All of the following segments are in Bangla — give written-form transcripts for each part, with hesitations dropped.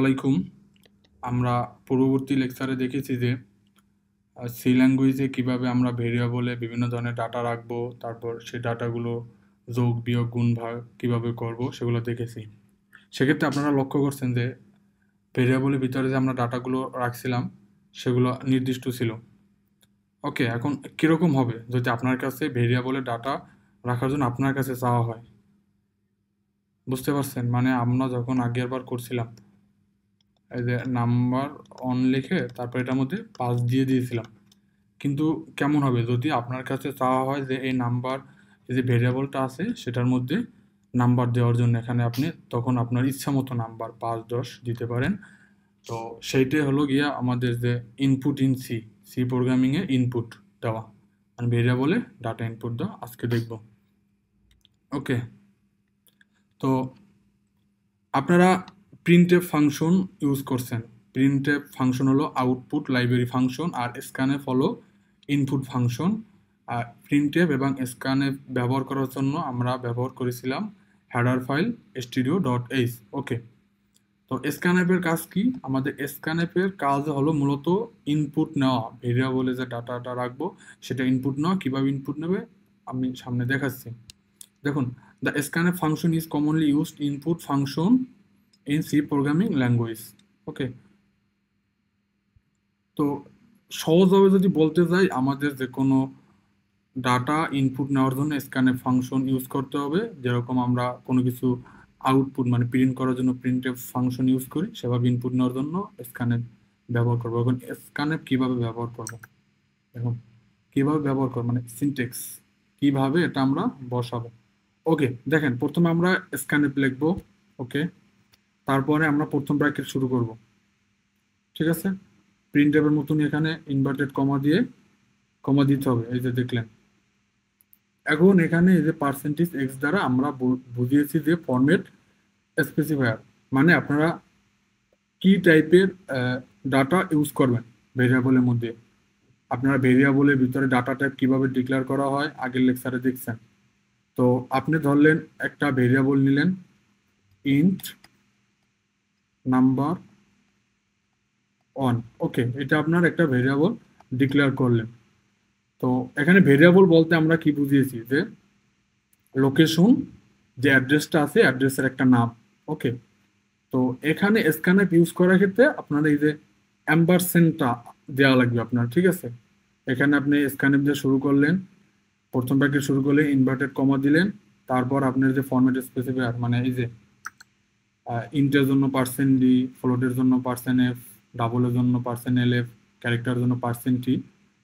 আলাইকুম। আমরা পূর্ববর্তী লেকচারে দেখেছি যে সি ল্যাঙ্গুয়েজে কিভাবে আমরা ভেরিয়েবলে বিভিন্ন ধরনের ডাটা রাখবো, তারপর সেই ডাটাগুলো যোগ বিয়োগ গুণ ভাগ কিভাবে করব সেগুলো দেখেছি। সেক্ষেত্রে আপনারা লক্ষ্য করছেন যে ভেরিয়েবলের ভিতরে যে আমরা ডাটাগুলো রাখছিলাম সেগুলো নির্দিষ্ট ছিল। ওকে, এখন কীরকম হবে যদি আপনার কাছে ভেরিয়েবলের ডাটা রাখার জন্য আপনার কাছে চাওয়া হয়? বুঝতে পারছেন? মানে আমরা যখন আগের বার করছিলাম এই যে নাম্বার অন লিখে তারপর এটার মধ্যে পাস দিয়ে দিয়েছিলাম, কিন্তু কেমন হবে যদি আপনার কাছে চাওয়া হয় যে এই নাম্বার, এই যে ভেরিয়েবলটা আছে সেটার মধ্যে নাম্বার দেওয়ার জন্য এখানে আপনি তখন আপনার ইচ্ছা মতো নাম্বার 5-10 দিতে পারেন। তো সেইটাই হলো গিয়া আমাদের যে ইনপুট ইন সি, সি প্রোগ্রামিংয়ে ইনপুট দেওয়া, মানে ভেরিয়েবলে ডাটা ইনপুট দেওয়া আজকে দেখব। ওকে, তো আপনারা প্রিন্টএফ ফাংশন ইউজ করছেন। প্রিন্টএফ ফাংশন হলো আউটপুট লাইব্রেরি ফাংশন, আর স্ক্যানএফ হলো ইনপুট ফাংশন। আর প্রিন্টএফ এবং স্ক্যানএফ ব্যবহার করার জন্য আমরা ব্যবহার করেছিলাম হেডার ফাইল stdio.h। ওকে, তো স্ক্যানএফের কাজ কি? আমাদের স্ক্যানএফের কাজ হলো মূলত ইনপুট নেওয়া, ভেরিয়েবলে যে ডাটাটা রাখবো সেটা ইনপুট নেওয়া। কীভাবে ইনপুট নেবে আমি সামনে দেখাচ্ছি। দেখুন, the scanf function is commonly used input function in C programming language. Okay, তো সহজভাবে যদি বলতে যাই, আমাদের যে কোনো ডাটা ইনপুট নেওয়ার জন্য scanf ফাংশন ইউজ করতে হবে। যেরকম আমরা কোনো কিছু আউটপুট মানে প্রিন্ট করার জন্য প্রিন্টএফ ফাংশন ইউজ করি, সেভাবে ইনপুট নেওয়ার জন্য scanf ব্যবহার করবো। এখন scanf কিভাবে ব্যবহার করবো, এখন কিভাবে ব্যবহার করবো মানে সিনটেক্স কিভাবে এটা আমরা বসাবো। ওকে, দেখেন প্রথমে আমরা স্ক্যানএফ লিখবো। ওকে, তারপরে আমরা প্রথম ব্র্যাকেট শুরু করব। ঠিক আছে, প্রিন্ট এর মতন এখানে ইনভার্টেড কমা দিয়ে কমা দিতে হবে, এই যে দেখলেন। এখন এখানে এই যে পার্সেন্টেজ এক্স দ্বারা আমরা বুঝিয়েছি যে ফরম্যাট স্পেসিফায়ার, মানে আপনারা কি টাইপের ডাটা ইউজ করবেন ভেরিয়েবলের মধ্যে। আপনারা ভেরিয়েবলের ভিতরে ডাটা টাইপ কিভাবে ডিক্লেয়ার করা হয় আগের লেকচারে দেখছেন। তো আপনি ধরলেন একটা ভেরিয়েবল নিলেন ইন্ট নাম্বার অন। ওকে, এটা আপনার একটা ভেরিয়েবল ডিক্লেয়ার করলেন। তো এখানে ভেরিয়েবল বলতে আমরা কি বুঝিয়েছি যে লোকেশন, যে অ্যাড্রেসটা আছে অ্যাড্রেসের একটা নাম। ওকে, তো এখানে স্ক্যানএফ ইউজ করার ক্ষেত্রে আপনার এই যে অ্যাম্বারসেন্টটা দেওয়া লাগবে আপনার। ঠিক আছে, এখানে আপনি স্ক্যানএফ দিয়ে শুরু করলেন, প্রথম ব্র্যাকেট শুরু করলে ইনভার্টেড কমা দিলেন, তারপর আপনার যে ফরম্যাট স্পেসিফায়ার মানে এই যে ইন্টের জন্য %d, ফ্লোটের জন্য %f, ডাবলের জন্য %lf, ক্যারেক্টারের জন্য %t,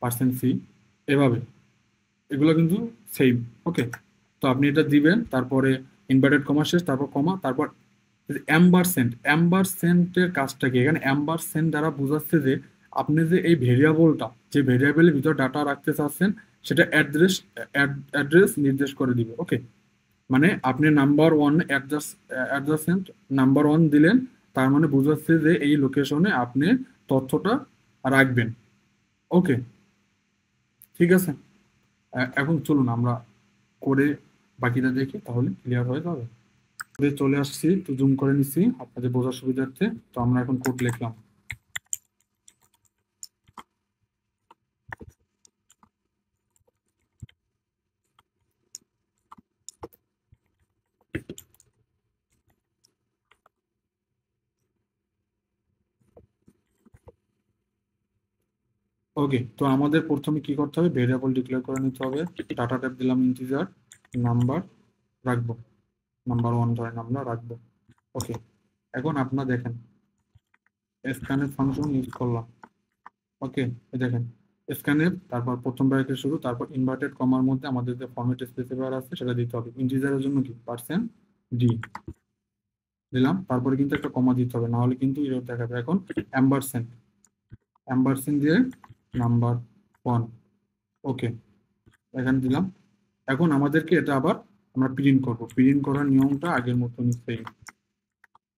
%c, এভাবে এগুলো কিন্তু সেম। ওকে, তো আপনি এটা দিবেন, তারপরে ইনভার্টেড কমা শেষ, তারপর কমা, তারপর অ্যাম্বারসেন্ট। অ্যাম্বারসেন্টের কাজটা কি? এখানে অ্যাম্বারসেন্ট দ্বারা বোঝাচ্ছে যে আপনি যে এই ভেরিয়েবলটা, যে ভেরিয়েবলের ভিতর ডাটা রাখতে চাচ্ছেন সেটা অ্যাড্রেস নির্দেশ করে দিবে। ওকে, মানে আপনি number one adjacent number one দিলেন, তার মানে বোঝাচ্ছে যে এই লোকেশনে আপনি তথ্যটা রাখবেন। ওকে, ঠিক আছে। এখন চলুন আমরা করে বাকিটা দেখি, তাহলে ক্লিয়ার হয়ে যাবে। চলে আসছি, একটু জুম করে নিচ্ছি আপনাদের বোঝার সুবিধার্থে। তো আমরা এখন কোড লিখলাম। ওকে, তো আমাদের প্রথমে কি করতে হবে, ভেরিয়েবল ডিক্লেয়ার করে নিতে হবে। ডাটা টাইপ দিলাম ইন্টিজার, নাম্বার রাখবো, নাম্বার ওয়ান ধরেন আমরা রাখবো। ওকে, এখন আপনারা দেখেন স্ক্যানএফ ফাংশন ইউজ করলাম। ওকে, দেখেন স্ক্যানএফ, তারপর প্রথম ব্র্যাকেট শুরু, তারপর ইনভার্টেড কমার মধ্যে আমাদের যে ফরম্যাট স্পেসিফায়ার আছে সেটা দিতে হবে। ইন্টিজারের জন্য কি %d দিলাম, তারপরে কিন্তু একটা কমা দিতে হবে, না হলে কিন্তু এরর দেখাবে। এখন অ্যাম্বারসেন্ট, অ্যাম্বারসেন্ট দিয়ে নাম্বার ওয়ান। ওকে, এখানে দিলাম। এখন আমাদেরকে এটা আবার আমরা প্রিন্ট করব। প্রিন্ট করার নিয়মটা আগের মতনই সেম,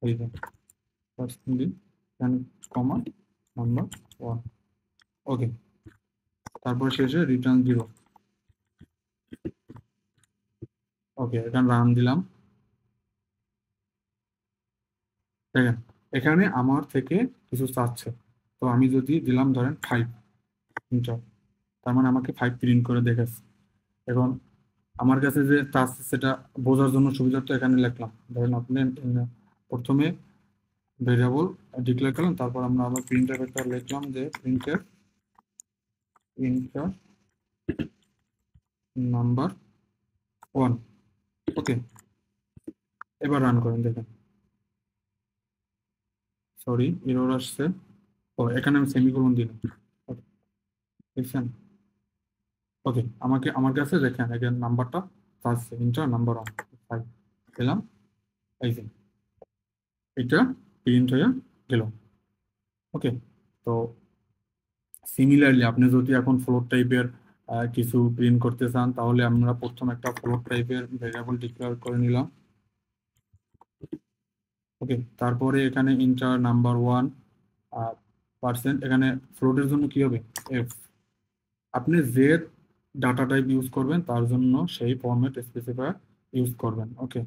এই যে কমা নাম্বার ওয়ান। ওকে, তারপর শেষে রিটার্ন 0। ওকে, এখানে রান দিলাম। দেখেন এখানে আমার থেকে কিছু চাচ্ছে, তো আমি যদি দিলাম ধরেন 5 ইন্টার, তার মানে আমাকে 5 প্রিন্ট করে দেখাচ্ছে। এখন আমার কাছে যে চাচ্ছে সেটা বোঝার জন্য সুবিধার্থে এখানে লিখলাম। ধরেন আপনি প্রথমে ভেরিয়েবল ডিক্লেয়ার করলাম, তারপর আমরা আবার প্রিন্টএফ একটা লিখলাম যে প্রিন্টএফ ইন্টার নাম্বার 1। ওকে, এবার রান করেন দেখেন। সরি, এরর আসছে। ও, এখানে আমি সেমিকোলন দিলাম, দেখছেন? ওকে, আমার কাছে দেখেন এখানে নাম্বারটা আসছে, ইন্টার নাম্বার 1 দিলাম, এই যে এটা প্রিন্ট হয়ে গেল। ওকে, তো সিমিলারলি আপনি যদি এখন ফ্লোট টাইপের কিছু প্রিন্ট করতে চান, তাহলে আমরা প্রথম একটা ফ্লোট টাইপের ভেরিয়েবল ডিক্লেয়ার করে নিলাম। ওকে, তারপরে এখানে ইন্টার নাম্বার 1 পার্সেন্ট, এখানে ফ্লোটের জন্য কি হবে, এফ। আপনি যে ডাটা টাইপ ইউজ করবেন তার জন্য সেই ফরম্যাট স্পেসিফায়ার ইউজ করবেন। ওকে,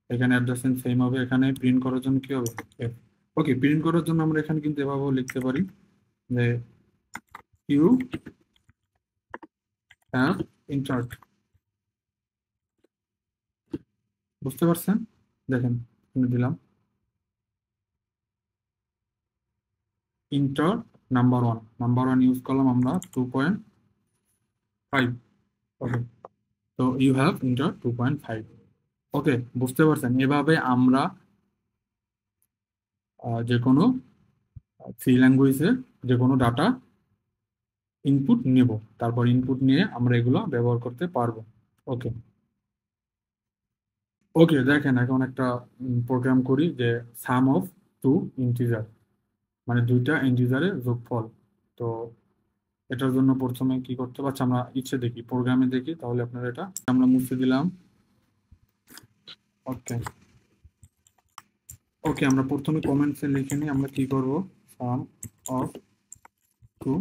এখানে অ্যাডজাসেন্ট সেম হবে। এখানে প্রিন্ট করার জন্য কি হবে, এফ। ওকে, প্রিন্ট করার জন্য আমরা এখানে কিন্তু এভাবেও লিখতে পারি যে ইউ হ্যাভ ইন্টার্ট। বুঝতে পারছেন? দেখেন এখানে দিলাম ইন্টার নাম্বার 1 ইউজ করলাম আমরা 2.5। ওকে, তো ইউ হ্যাভ ইন্টার 2.5। ওকে, বুঝতে পারছেন? এভাবে আমরা যে কোনো সি ল্যাঙ্গুয়েজে যে কোনো ডাটা ইনপুট নেব, তারপর ইনপুট নিয়ে আমরা এগুলো ব্যবহার করতে পারবো। ওকে, ওকে, দেখেন এখন একটা প্রোগ্রাম করি যে সাম অফ টু ইন্টিজার, মানে দুইটা ইন্টিজারের যোগফল। তো এটার জন্য প্রথমে কি করতে পারছি, আমরা ইচ্ছে দেখি, প্রোগ্রামে দেখি, তাহলে আপনারা এটা আমরা মুছে দিলাম। ওকে, ওকে, আমরা প্রথমে কমেন্টসে লিখে নিই আমরা কি করব, সাম অফ টু,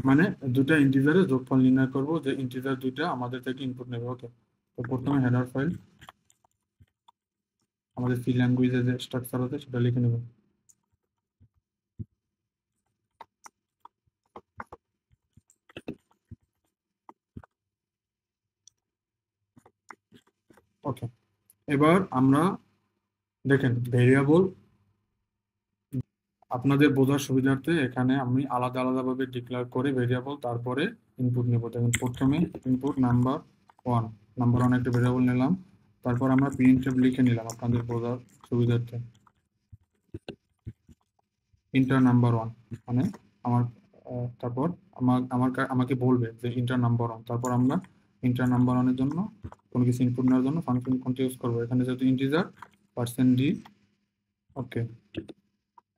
মানে দুটা ইন্টিজারের যোগফল নির্ণয় করব, যে ইন্টিজার দুইটা আমাদের থেকে ইনপুট নেবে। ওকে, তো প্রথমে হেডার ফাইল আমাদের সি ল্যাঙ্গুয়েজে যে স্ট্রাকচার আছে সেটা লিখে নেব। ওকে, এবার আমরা দেখেন ভেরিয়েবল আপনাদের বোঝার সুবিধার্থে এখানে আমি আলাদা আলাদাভাবে ডিক্লেয়ার করে ভেরিয়েবল তারপরে ইনপুট নেব। দেখুন প্রথমে ইনপুট নাম্বার ওয়ান একটা ভেরিয়েবল নিলাম, তারপর আমরা প্রিন্টএফ লিখে নিলাম আপনাদের বোঝার সুবিধার্থে ইন্টার নাম্বার 1, মানে আমার তারপর আমাকে বলবে যে ইন্টার নাম্বার 1, তারপর আমরা ইন্টার নাম্বার 1 এর জন্য কোনো কিছু ইনপুট নেওয়ার জন্য ফাংশন কোনটা ইউজ করবো, এখানে যেহেতু ইন্টিজার %d। ওকে,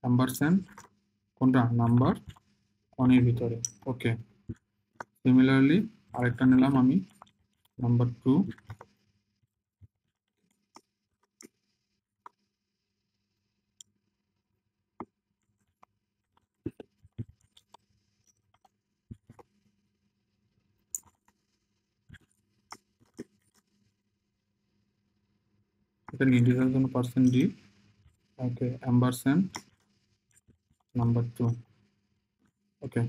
অ্যাম্পারস্যান্ড কোনটা, নাম্বার 1 এর ভিতরে। ওকে, সিমিলারলি আরেকটা নিলাম আমি নাম্বার 2। এখানে ইন্টিজারের জন্য %d। ওকে, অ্যাম্পারস্যান্ড নাম্বার 2। ওকে,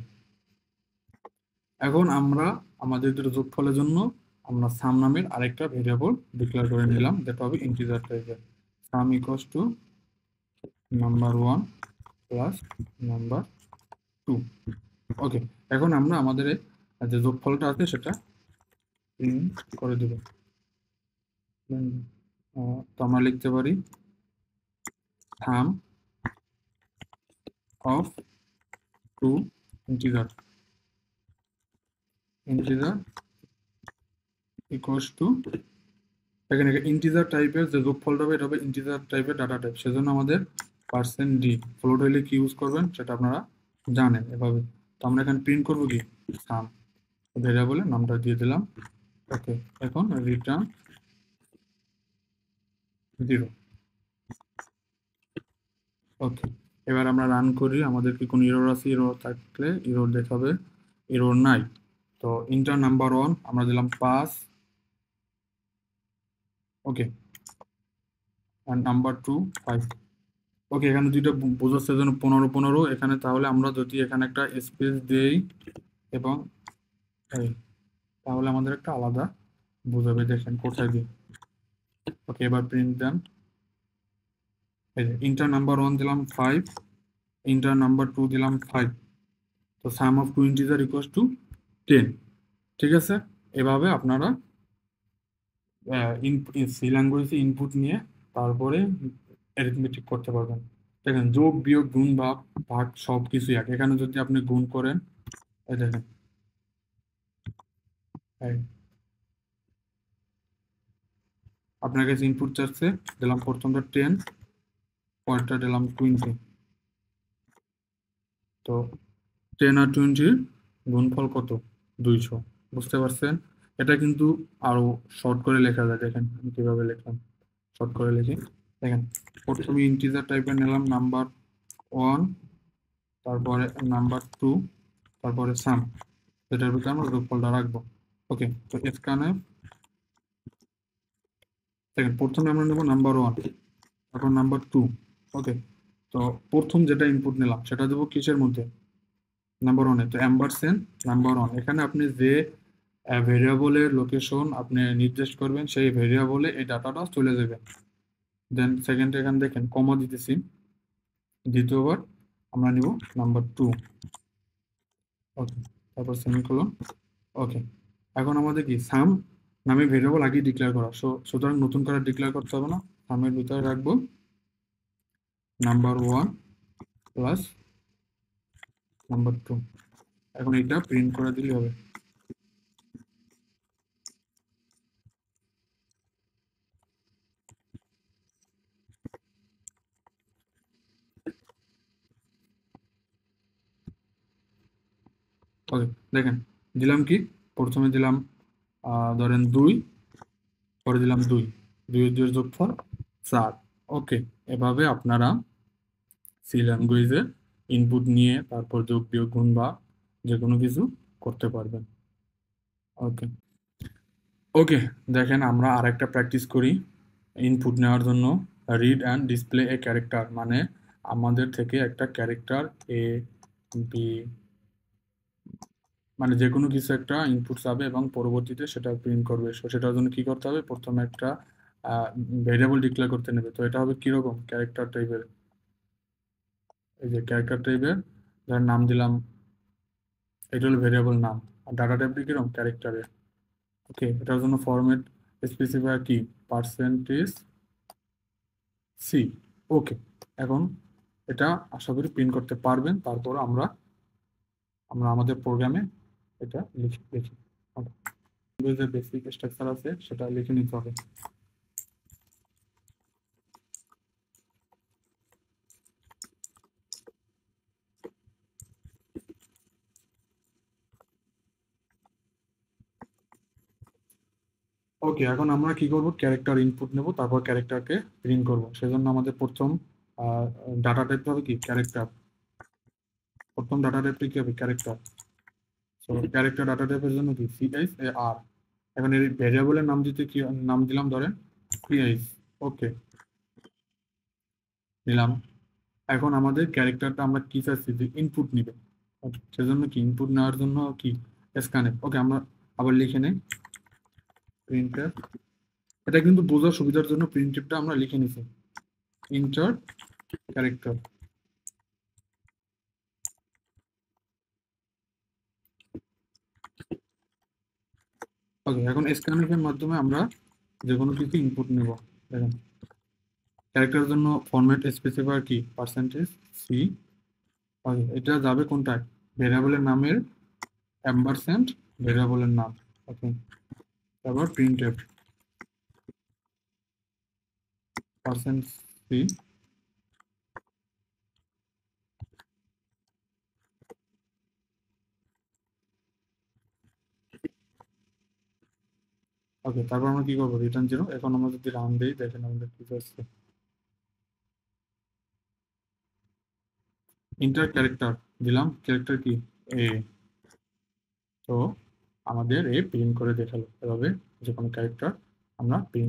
এখন আমরা আমাদের যোগফলের জন্য আমরা সাম নামের আরেকটা ভেরিয়েবল ডিক্লেয়ার করে নিলাম, যেটা হবে ইন্টিজার টাইপের। Sum equals to number 1 plus number 2। Okay, এখন আমরা আমাদের যে যোগফলটা আছে সেটা প্রিন্ট করে দেব। তো আমরা লিখতে পারি sum of two integer equals to, এখানে ইন্টিজার টাইপের যে যোগফলটা হবে এটা হবে ইন্টিজার টাইপের ডাটা টাইপ, সেজন্য আমাদের %d। ফ্লোট হইলে কি ইউজ করবেন সেটা আপনারা জানেন এভাবে। তো আমরা এখানে প্রিন্ট করবো কি, সাম, ভেরিয়েবলের নামটা দিয়ে দিলাম। ওকে, এখন রিটার্ন 0। ওকে, এবার আমরা রান করি, আমাদের কি কোনো ইরর আছে, ইরর থাকলে ইরর দেখাবে, ইরর নাই। তো ইন্টার নাম্বার 1 আমরা দিলাম 5। ওকে, and number 2 5। ওকে, এখানে দুইটা বোঝাচ্ছে জন্য 15 এখানে, তাহলে আমরা যদি এখানে একটা স্পেস দেই এবং এই, তাহলে আমাদের একটা আলাদা বোঝাবে, দেখেন কোথায় দিই। ওকে, এবার প্রিন্ট দেন। এই যে ইন্টার নাম্বার 1 দিলাম 5, ইন্টার নাম্বার 2 দিলাম 5। তো sum of two integer equals to 10। ঠিক আছে, এভাবে আপনারা সি ল্যাঙ্গুয়েজে ইনপুট নিয়ে তারপরে অ্যারিথমেটিক করতে পারবেন। দেখেন যোগ বিয়োগ গুণ ভাগ ভাগ সব কিছুই এক। এখানে যদি আপনি গুণ করেন, এই দেখেন এই, আপনার কাছে ইনপুট চাচ্ছে, দিলাম প্রথমটা 10, পরেরটা দিলাম 20। তো 10 আর 20 গুণফল কত? 200। বুঝতে পারছেন? এটা কিন্তু আরো শর্ট করে লেখা যায়, দেখেন আমি কিভাবে লিখলাম। শর্ট করে লিখি, দেখেন প্রথমে ইন্টিজার টাইপের নিলাম নাম্বার 1, তারপরে নাম্বার 2, তারপরে সাম, এটার ভিতরে আমরা যোগফলটা রাখবো। ওকে, তো এখানে দেখেন প্রথমে আমরা নেব নাম্বার 1, তারপর নাম্বার 2। ওকে, তো প্রথম যেটা ইনপুট নিলাম সেটা দেবো কিসের মধ্যে? নাম্বার 1-এ। তো অ্যাম্বারসেন্ড নাম্বার 1, এখানে আপনি যে ভেরিয়েবলের লোকেশন আপনি নির্দেশ করবেন সেই ভেরিয়েবলে এই ডাটাটা চলে যাবে। দেন সেকেন্ড, এখানে দেখেন কমা দিতেছি, দ্বিতীয়বার আমরা নিব নাম্বার 2। ওকে, তারপর সেমিকোলন। ওকে, এখন আমাদের কি সাম নামে ভেরিয়েবল আগে ডিক্লেয়ার করা, সুতরাং নতুন করে ডিক্লেয়ার করতে হবে না। সামের ভিতরে রাখবো নাম্বার 1 প্লাস নাম্বার 2। এখন এটা প্রিন্ট করে দিলে হবে। ওকে, দেখেন দিলাম কি, প্রথমে দিলাম ধরেন 2, পরে দিলাম 2, 2 এর 2 এর যোগফল 4। ওকে, এভাবে আপনারা সি ল্যাঙ্গুয়েজে ইনপুট নিয়ে তারপর যোগ বিয়োগ গুণ বা যে কোনো কিছু করতে পারবেন। ওকে ওকে, দেখেন আমরা আরেকটা প্র্যাকটিস করি ইনপুট নেওয়ার জন্য। Read and display a character, মানে আমাদের থেকে একটা ক্যারেক্টার এ বি, মানে যে কোনো কিছু একটা ইনপুট চাবে এবং পরবর্তীতে সেটা প্রিন্ট করবে। সেটার জন্য কি করতে হবে? প্রথমে একটা ভেরিয়েবল ডিক্লেয়ার করতে নেবে। তো এটা হবে কিরকম? ক্যারেক্টার টাইপের। এই যে ক্যারেক্টার টাইপের, যার নাম দিলাম, এটা হলো ভেরিয়েবল নাম। আর ডাটা টাইপটা কিরকম? ক্যারেক্টারের। ওকে, এটার জন্য ফরম্যাট স্পেসিফায়ার কি? Percentage C. ওকে, এখন এটা আশা করি প্রিন্ট করতে পারবেন। তারপর আমরা আমরা আমাদের প্রোগ্রামে এটা লিখি দেখি। যে বেসিক স্ট্রাকচার আছে সেটা লিখে নিতে হবে। ওকে, এখন আমরা কি করব? ক্যারেক্টার ইনপুট নেব, তারপর ক্যারেক্টারকে প্রিন্ট করব। সেজন্য আমাদের প্রথম ডাটা টাইপ হবে কি? ক্যারেক্টার। প্রথম ডাটা টাইপটা কি হবে? ক্যারেক্টার। সো ক্যারেক্টার ডাটা টাইপের জন্য কি? সিএইচ এ আর। এখন এই ভেরিয়েবলের নাম দিতে কি নাম দিলাম? ধরেন সিএইচ। ওকে, নিলাম। এখন আমাদের ক্যারেক্টারটা আমরা কি চাচ্ছি? যে ইনপুট নিবে। সেজন্য কি ইনপুট নেওয়ার জন্য কি? স্ক্যানএফ। ওকে, আমরা আবার লিখে নেই প্রিন্টএফ। এটা কিন্তু বোঝার সুবিধার জন্য প্রিন্টএফটা আমরা লিখে নিছি, ইন্টার ক্যারেক্টার। ওকে, এখন স্ক্যানএফ এর মাধ্যমে আমরা যে কোনো কিছু ইনপুট নেব। দেখেন ক্যারেক্টারের জন্য ফরম্যাট স্পেসিফায়ার কি? Percentage C. ওকে, এটা যাবে কোনটায়? ভেরিয়েবলের নামের অ্যাম্বারস্যান্ড ভেরিয়েবলের নাম। ওকে, তারপর প্রিন্টএফ পার্সেন্ট সি। ওকে, তারপর আমরা কি করবো? রিটার্ন 0। এখন আমরা যদি রান দিই, দেখেন আমাদের কি আসছে, ইন্টার ক্যারেক্টার দিলাম, ক্যারেক্টার কি? এ। তো আমাদের এ প্রিন্ট করে দেখালো। এভাবে যে কোনো ক্যারেক্টার আমরা প্রিন্ট